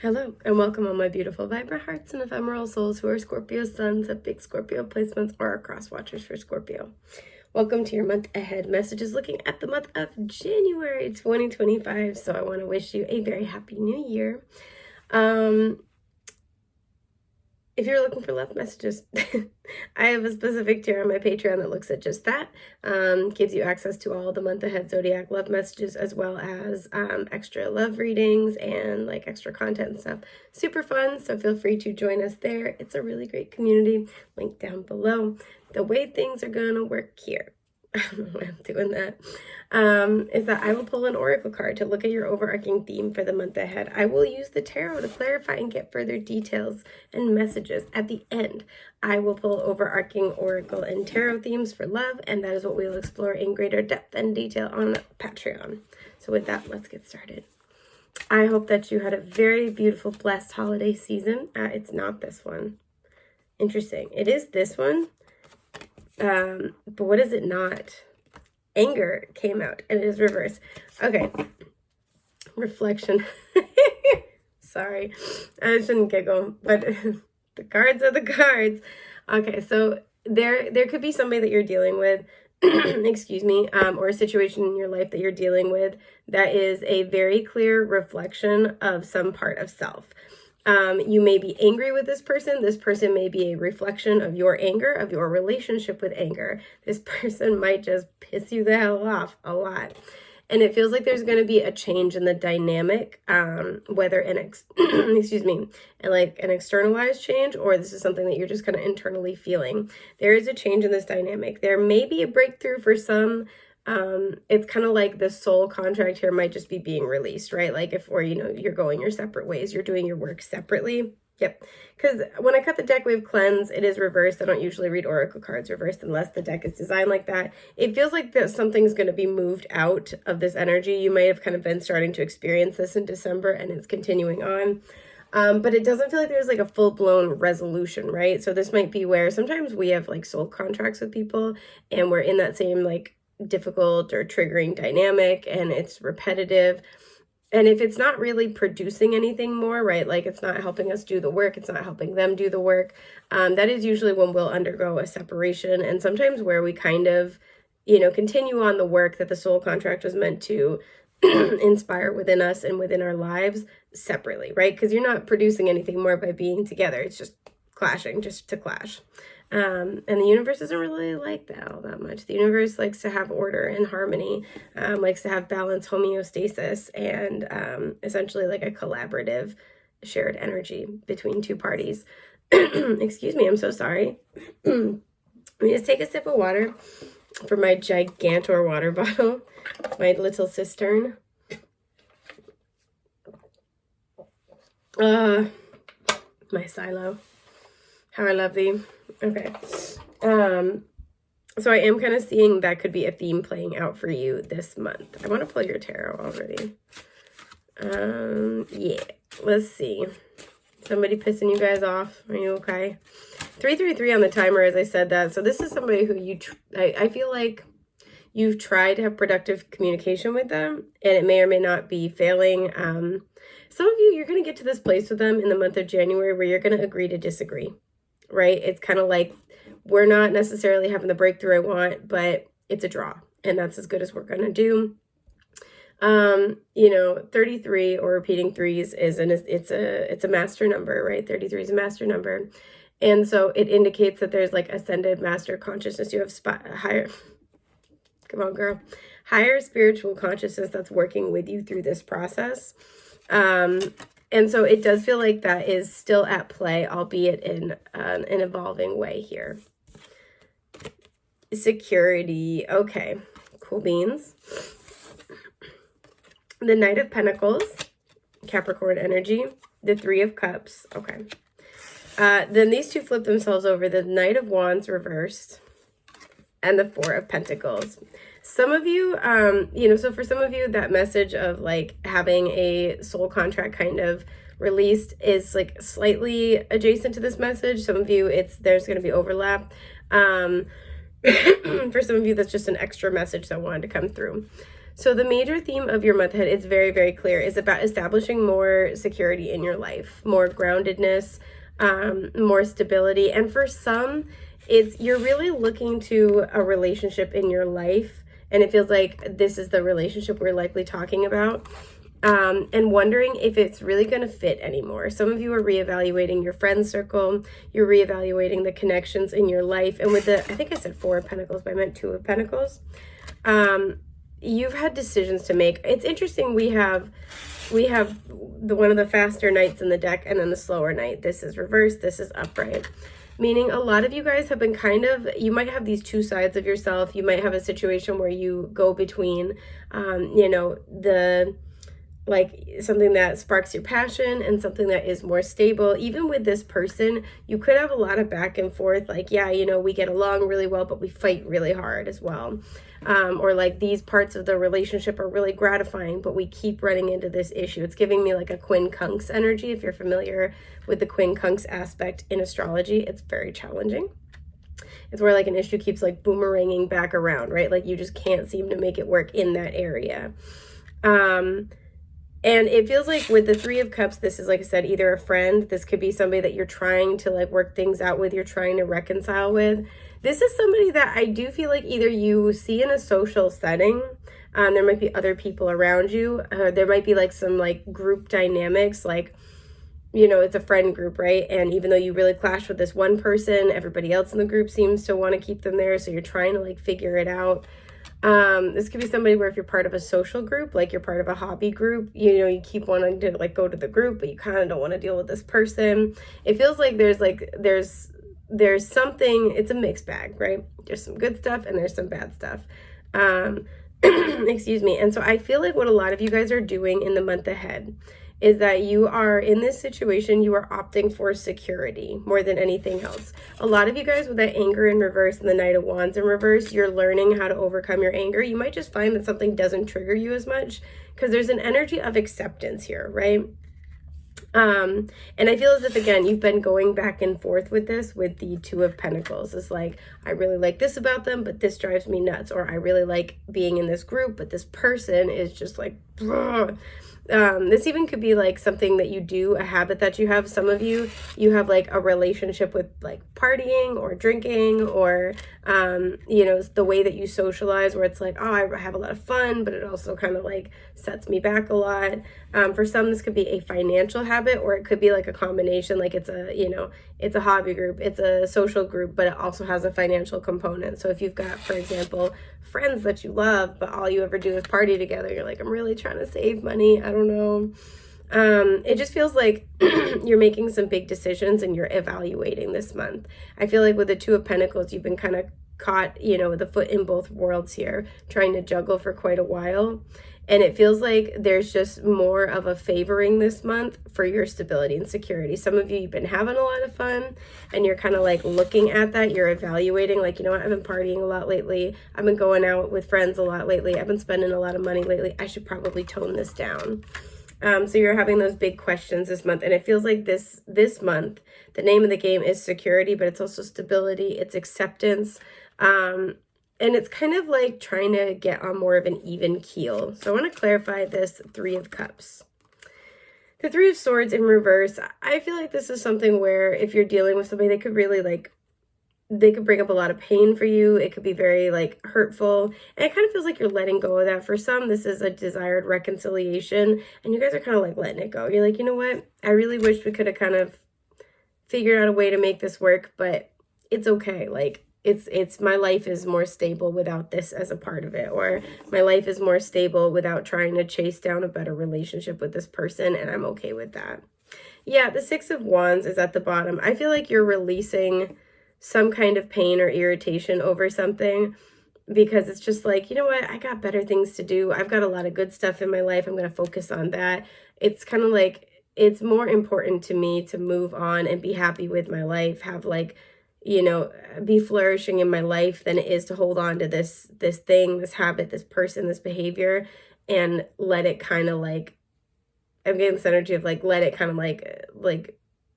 Hello and welcome all my beautiful vibrant hearts and ephemeral souls who are Scorpio suns, have big Scorpio placements, or are cross watchers for Scorpio. Welcome to your month ahead messages looking at the month of January 2025. So I want to wish you a very happy new year. If you're looking for love messages, I have a specific tier on my Patreon that looks at just that. Gives you access to all the month ahead zodiac love messages, as well as extra love readings and like extra content and stuff. Super fun, so feel free to join us there. It's a really great community. Link down below. The way things are gonna work here, I don't know why I'm doing that, is that I will pull an oracle card to look at your overarching theme for the month ahead. I will use the tarot to clarify and get further details and messages. At the end, I will pull overarching oracle and tarot themes for love, and that is what we will explore in greater depth and detail on Patreon. So with that, let's get started. I hope that you had a very beautiful, blessed holiday season. It's not this one. Interesting. It is this one. But what is it not? Anger came out and it is reversed. Okay. Reflection. Sorry. I shouldn't giggle, but the cards are the cards. Okay, so there could be somebody that you're dealing with, excuse me, or a situation in your life that you're dealing with that is a very clear reflection of some part of self. You may be angry with this person. This person may be a reflection of your anger, of your relationship with anger. This person might just piss you the hell off a lot. And it feels like there's going to be a change in the dynamic, whether excuse me, like an externalized change, or this is something that you're just kind of internally feeling. There is a change in this dynamic. There may be a breakthrough for some. It's kind of like the soul contract here might just be being released, right? Like you're going your separate ways, you're doing your work separately. Yep. Because when I cut the deck, we have cleanse. It is reversed. I don't usually read oracle cards reversed unless the deck is designed like that. It feels like that something's going to be moved out of this energy. You might have kind of been starting to experience this in December and it's continuing on. But it doesn't feel like there's like a full-blown resolution, right? So this might be where sometimes we have like soul contracts with people and we're in that same like difficult or triggering dynamic and it's repetitive, and if it's not really producing anything more, right, like it's not helping us do the work, it's not helping them do the work, that is usually when we'll undergo a separation, and sometimes where we kind of continue on the work that the soul contract was meant to inspire within us and within our lives separately, right? Because you're not producing anything more by being together. It's just clashing just to clash. And the universe doesn't really like that all that much. The universe likes to have order and harmony, likes to have balance, homeostasis, and essentially like a collaborative shared energy between two parties. Excuse me, I'm so sorry. Let me just take a sip of water from my gigantor water bottle, my little cistern. My silo. How I love thee. Okay. So I am kind of seeing that could be a theme playing out for you this month. I want to pull your tarot already. Yeah. Let's see. Somebody pissing you guys off? Are you okay? 333 on the timer as I said that. So this is somebody who I feel like you've tried to have productive communication with them, and it may or may not be failing. Some of you're going to get to this place with them in the month of January where you're going to agree to disagree. Right? It's kind of like we're not necessarily having the breakthrough I want, but it's a draw, and that's as good as we're going to do. 33 or repeating threes it's a master number, right? 33 is a master number. And so it indicates that there's like ascended master consciousness. You have higher, come on girl, higher spiritual consciousness that's working with you through this process. And so it does feel like that is still at play, albeit in an evolving way here. Security. Okay. Cool beans. The Knight of Pentacles, Capricorn energy. The Three of Cups. Okay. Then these two flip themselves over. The Knight of Wands reversed. And the Four of Pentacles. Some of you, so for some of you, that message of like having a soul contract kind of released is like slightly adjacent to this message. Some of you, there's going to be overlap. For some of you, that's just an extra message that wanted to come through. So the major theme of your month ahead is very, very clear. Is about establishing more security in your life, more groundedness, more stability. And for some, you're really looking to a relationship in your life. And it feels like this is the relationship we're likely talking about. And wondering if it's really going to fit anymore. Some of you are reevaluating your friend circle. You're reevaluating the connections in your life. And with I think I said 4 of Pentacles, but I meant 2 of Pentacles. You've had decisions to make. It's interesting. We have one of the faster knights in the deck, and then the slower knight. This is reversed. This is upright. Meaning a lot of you guys have been you might have these 2 sides of yourself. You might have a situation where you go between, like something that sparks your passion and something that is more stable. Even with this person, you could have a lot of back and forth. Like, yeah, we get along really well, but we fight really hard as well. Or like these parts of the relationship are really gratifying, but we keep running into this issue. It's giving me like a quincunx energy. If you're familiar with the quincunx aspect in astrology, it's very challenging. It's where like an issue keeps like boomeranging back around, right? Like you just can't seem to make it work in that area. And it feels like with the 3 of Cups, this is, like I said, either a friend. This could be somebody that you're trying to like work things out with. You're trying to reconcile with. This is somebody that I do feel like either you see in a social setting. There might be other people around you. There might be like some like group dynamics, like, it's a friend group, right? And even though you really clash with this one person, everybody else in the group seems to want to keep them there. So you're trying to like figure it out. This could be somebody where if you're part of a social group, like you're part of a hobby group, you keep wanting to like go to the group, but you kind of don't want to deal with this person. It feels like there's something, it's a mixed bag, right? There's some good stuff and there's some bad stuff. Excuse me. And so I feel like what a lot of you guys are doing in the month ahead is that you are in this situation, you are opting for security more than anything else. A lot of you guys with that anger in reverse and the Knight of Wands in reverse, you're learning how to overcome your anger. You might just find that something doesn't trigger you as much because there's an energy of acceptance here, right? And I feel as if, again, you've been going back and forth with this with the 2 of Pentacles. It's like, I really like this about them, but this drives me nuts. Or I really like being in this group, but this person is just like, bruh. This even could be like something that you do, a habit that you have. Some of you have like a relationship with like partying or drinking or, the way that you socialize where it's like, oh, I have a lot of fun, but it also kind of like sets me back a lot. For some, this could be a financial habit, or it could be like a combination, like it's a hobby group, it's a social group, but it also has a financial component. So if you've got, for example, friends that you love, but all you ever do is party together, you're like, I'm really trying to save money. I don't know. It just feels like you're making some big decisions and you're evaluating this month. I feel like with the 2 of Pentacles, you've been kind of caught, with a foot in both worlds here, trying to juggle for quite a while. And it feels like there's just more of a favoring this month for your stability and security. Some of you, you've been having a lot of fun and you're kind of like looking at that. You're evaluating like, what, I've been partying a lot lately. I've been going out with friends a lot lately. I've been spending a lot of money lately. I should probably tone this down. So you're having those big questions this month. And it feels like this month, the name of the game is security, but it's also stability. It's acceptance. And it's kind of like trying to get on more of an even keel. So I want to clarify this 3 of Cups. The 3 of Swords in reverse, I feel like this is something where if you're dealing with somebody, they could really they could bring up a lot of pain for you. It could be very hurtful. And it kind of feels like you're letting go of that. For some, this is a desired reconciliation. And you guys are kind of letting it go. You're like, you know what? I really wish we could have kind of figured out a way to make this work, but it's okay. It's my life is more stable without this as a part of it, or my life is more stable without trying to chase down a better relationship with this person, and I'm okay with that. Yeah, the 6 of Wands is at the bottom. I feel like you're releasing some kind of pain or irritation over something because it's just like, you know what, I got better things to do. I've got a lot of good stuff in my life. I'm going to focus on that. It's kind of like, it's more important to me to move on and be happy with my life, have be flourishing in my life than it is to hold on to this thing, this habit, this person, this behavior, and let it kind of I'm getting this energy of let it kind of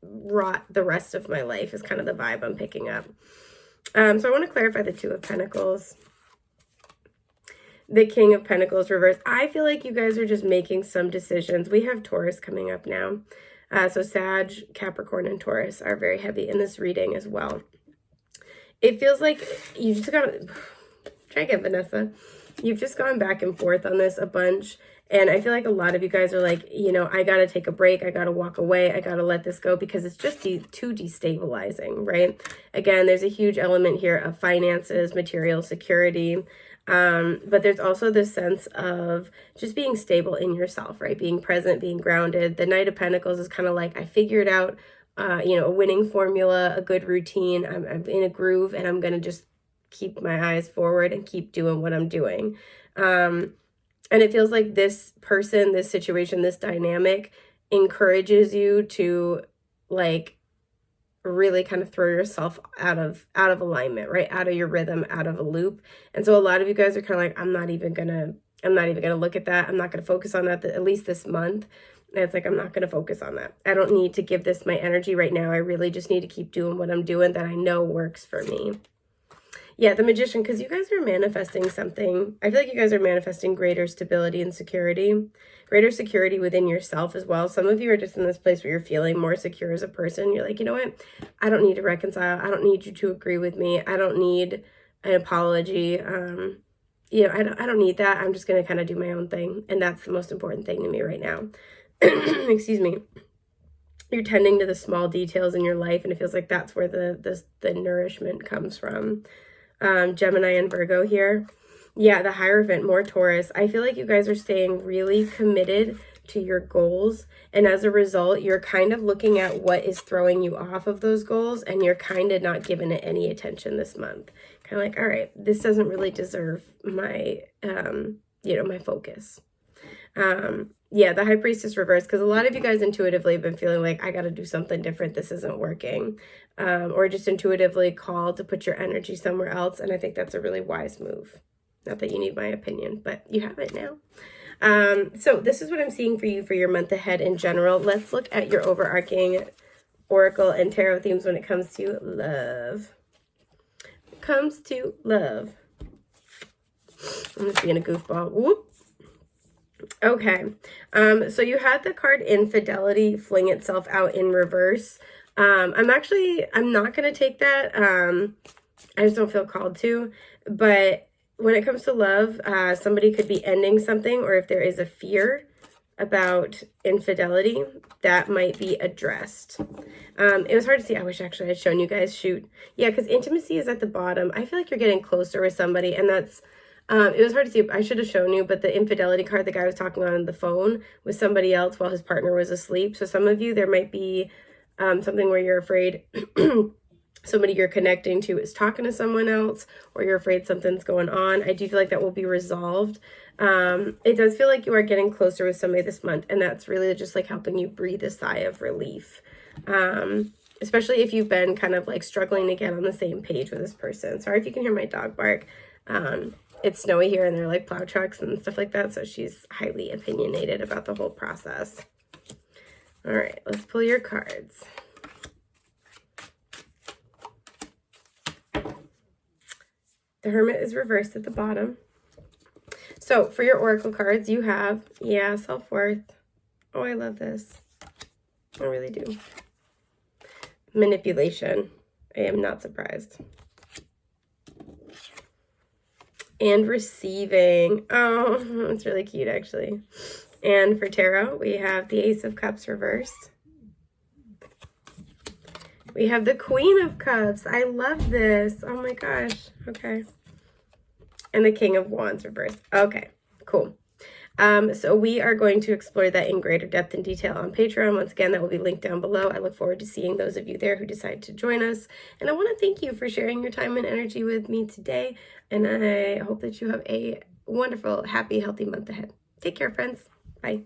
rot the rest of my life is kind of the vibe I'm picking up. So I want to clarify the 2 of Pentacles. The King of Pentacles reversed. I feel like you guys are just making some decisions. We have Taurus coming up now. So Sag, Capricorn, and Taurus are very heavy in this reading as well. It feels like you just got to try again, Vanessa. You've just gone back and forth on this a bunch. And I feel like a lot of you guys are like, you know, I got to take a break. I got to walk away. I got to let this go because it's just too destabilizing, right? Again, there's a huge element here of finances, material security. But there's also this sense of just being stable in yourself, right? Being present, being grounded. The Knight of Pentacles is kind of like, I figured out, you know, a winning formula, a good routine. I'm in a groove and I'm going to just keep my eyes forward and keep doing what I'm doing. And it feels like this person, this situation, this dynamic encourages you to like really kind of throw yourself out of alignment, right? Out of your rhythm, out of a loop. And so a lot of you guys are kind of like, I'm not even gonna look at that. I'm not gonna focus on that, at least this month. And it's like, I'm not gonna focus on that. I don't need to give this my energy right now. I really just need to keep doing what I'm doing that I know works for me. Yeah, the Magician, because you guys are manifesting something. I feel like you guys are manifesting greater stability and security, greater security within yourself as well. Some of you are just in this place where you're feeling more secure as a person. You're like, you know what? I don't need to reconcile. I don't need you to agree with me. I don't need an apology. You know, I don't need that. I'm just going to kind of do my own thing. And that's the most important thing to me right now. Excuse me. You're tending to the small details in your life, and it feels like that's where the nourishment comes from. Gemini and Virgo here. Yeah, the Hierophant, more Taurus. I feel like you guys are staying really committed to your goals. And as a result, you're kind of looking at what is throwing you off of those goals. And you're kind of not giving it any attention this month. Kind of like, all right, this doesn't really deserve my, you know, my focus. Yeah, the High Priestess reversed, because a lot of you guys intuitively have been feeling like, I got to do something different. This isn't working. Or just intuitively called to put your energy somewhere else. And I think that's a really wise move. Not that you need my opinion, but you have it now. So this is what I'm seeing for you for your month ahead in general. Let's look at your overarching oracle and tarot themes when it comes to love. Comes to love. I'm just being a goofball. Whoop. Okay, so you had the card Infidelity fling itself out in reverse. I'm not going to take that. I just don't feel called to. But when it comes to love, somebody could be ending something, or if there is a fear about infidelity, that might be addressed. It was hard to see. I wish actually I'd shown you guys. Shoot. Yeah, because intimacy is at the bottom. I feel like you're getting closer with somebody, and that's it was hard to see. I should have shown you, but the infidelity card the guy was talking on the phone with somebody else while his partner was asleep. So some of you, there might be something where you're afraid somebody you're connecting to is talking to someone else, or you're afraid something's going on. I do feel like that will be resolved. It does feel like you are getting closer with somebody this month, and that's really just like helping you breathe a sigh of relief. Especially if you've been kind of like struggling to get on the same page with this person. Sorry if you can hear my dog bark. It's snowy here and there are like plow trucks and stuff like that. So she's highly opinionated about the whole process. All right, let's pull your cards. The Hermit is reversed at the bottom. So for your oracle cards, you have, yeah, self-worth. Oh, I love this. I really do. Manipulation. I am not surprised. And receiving. Oh, it's really cute, actually. And for tarot, we have the Ace of Cups reversed. We have the Queen of Cups. I love this. Oh my gosh. Okay. And the King of Wands reversed. Okay, cool. So we are going to explore that in greater depth and detail on Patreon. Once again, that will be linked down below. I look forward to seeing those of you there who decide to join us. And I want to thank you for sharing your time and energy with me today. And I hope that you have a wonderful, happy, healthy month ahead. Take care, friends. Bye.